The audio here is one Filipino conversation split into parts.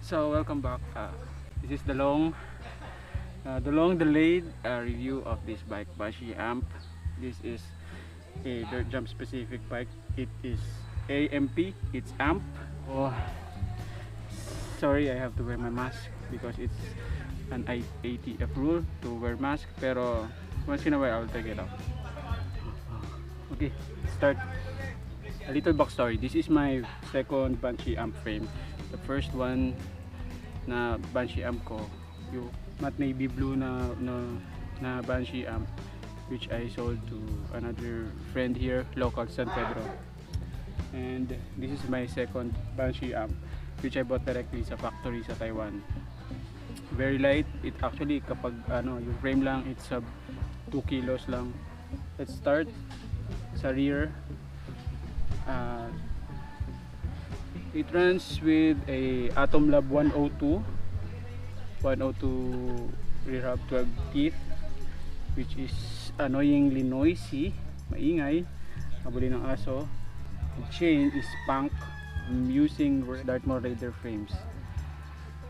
So welcome back. This is the long delayed review of this bike Banshee AMP. This is a dirt jump specific bike. It is AMP. It's AMP. Oh, sorry, I have to wear my mask because it's an ATF rule to wear mask. Pero once in a while I'll take it off. Okay, start. A little backstory. This is my second Banshee AMP frame. The first one na Banshee AMP ko, yung matte navy blue na Banshee AMP, which I sold to another friend here, local San Pedro. And this is my second Banshee AMP, which I bought directly sa factory sa Taiwan. Very light. It actually, kapag yung frame lang, it's 2 kilos lang. Let's start sa rear. It runs with a Atom Lab 102 rear hub 12 teeth, which is annoyingly noisy, maingay, mabuli ng aso. The chain is punk. I'm using Dartmoor Raider frames.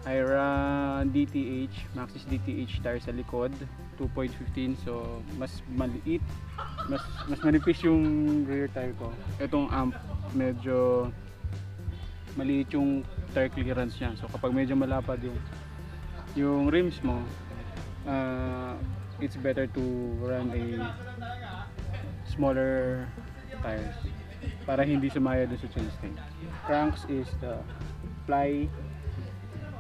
I run DTH, Maxxis DTH tire sa likod, 2.15, so mas maliit, mas manipis yung rear tire ko. Itong AMP medyo maliit yung tire clearance niya, so kapag medyo malapad yung rims mo, it's better to run a smaller tires para hindi sumaya dun sa chain stay. Cranks is the Fly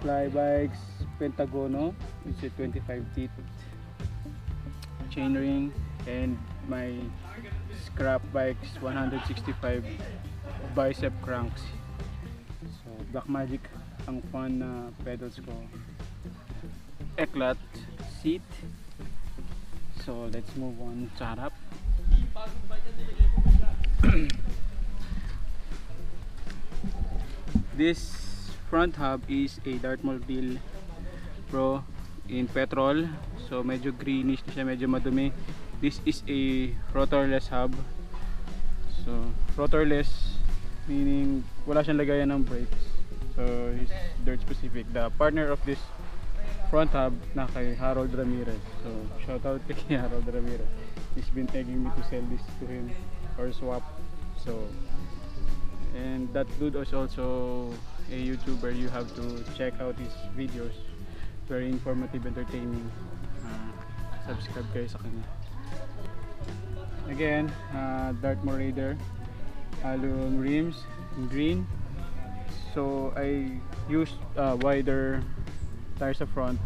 Bikes Pentagono, it's a 25 teeth chainring, and my Scrap Bikes 165 bicep cranks. So Black Magic ang fun na pedals ko. Eklat seat. So let's move on sa harap. This front hub is a Dartmoor Deal Pro in petrol. So medyo greenish na siya, medyo madumi. This is a rotorless hub. So rotorless meaning wala siyang lagayan ng brakes. So it's dirt specific. The partner of this front hub na kay Harold Ramirez. So shout out kay Harold Ramirez. He's been begging me to sell this to him or swap. So, and that dude is also a YouTuber. You have to check out his videos. Very informative, entertaining. Subscribe kayo sa kanya. Again, Dartmoor Raider alum rims in green. So I used wider tires sa front.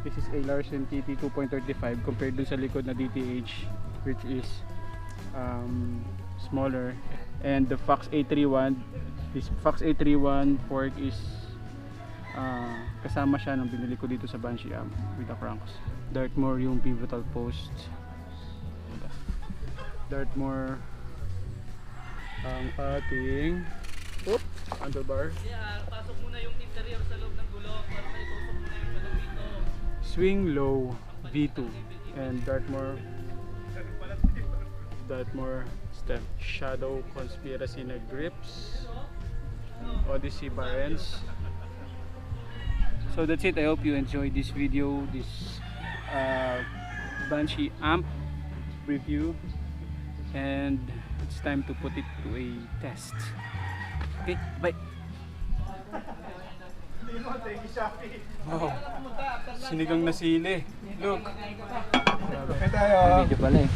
This is a Larsen TT 2.35 compared dun sa likod na DTH, which is smaller. And the Fox A31, this Fox A31 fork is kasama siya nung binili ko dito sa Banshee AMP with the cranks. Dartmoor yung pivotal post. Dartmoor ang ating handlebar. Pasok muna yung interior sa loob ng gulong para may tusok muna yung gulong dito. Swing low V2 and Dartmoor stem. Shadow Conspiracy na grips. Odyssey bar ends. So that's it. I hope you enjoyed this video, this Banshee AMP review, and it's time to put it to a test. Okay, bye. Oh, sinigang na sili. Look. Okay tayo. Video pala eh.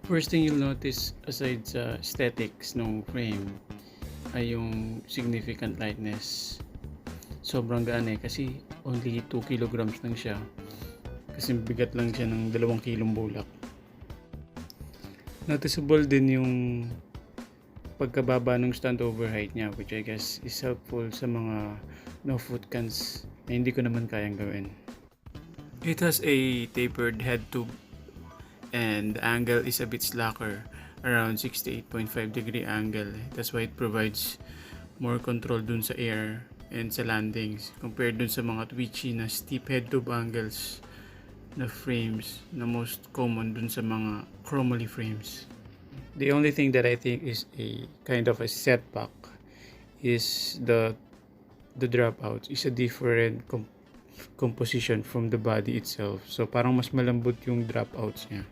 First thing you'll notice aside sa aesthetics ng frame ay yung significant lightness. Sobrang gaan kasi only 2 kilograms lang siya. Kasi bigat lang siya ng 2 kilong bulak. Noticeable din yung pagkababa ng standover height niya, which I guess is helpful sa mga no foot cans na hindi ko naman kayang gawin. It has a tapered head tube and the angle is a bit slacker, around 68.5 degree angle. That's why it provides more control dun sa air and sa landings compared dun sa mga twitchy na steep head tube angles na frames na most common dun sa mga chromoly frames. The only thing that I think is a kind of a setback is the dropout is a different composition from the body itself. So parang mas malambot yung dropouts niya.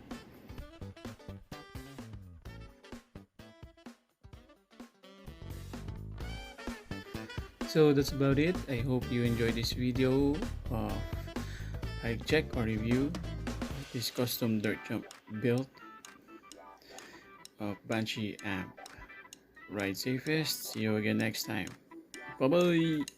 So that's about it. I hope you enjoyed this video of hike check or review this custom dirt jump built of Banshee AMP. Ride safest. See you again next time. Bye bye.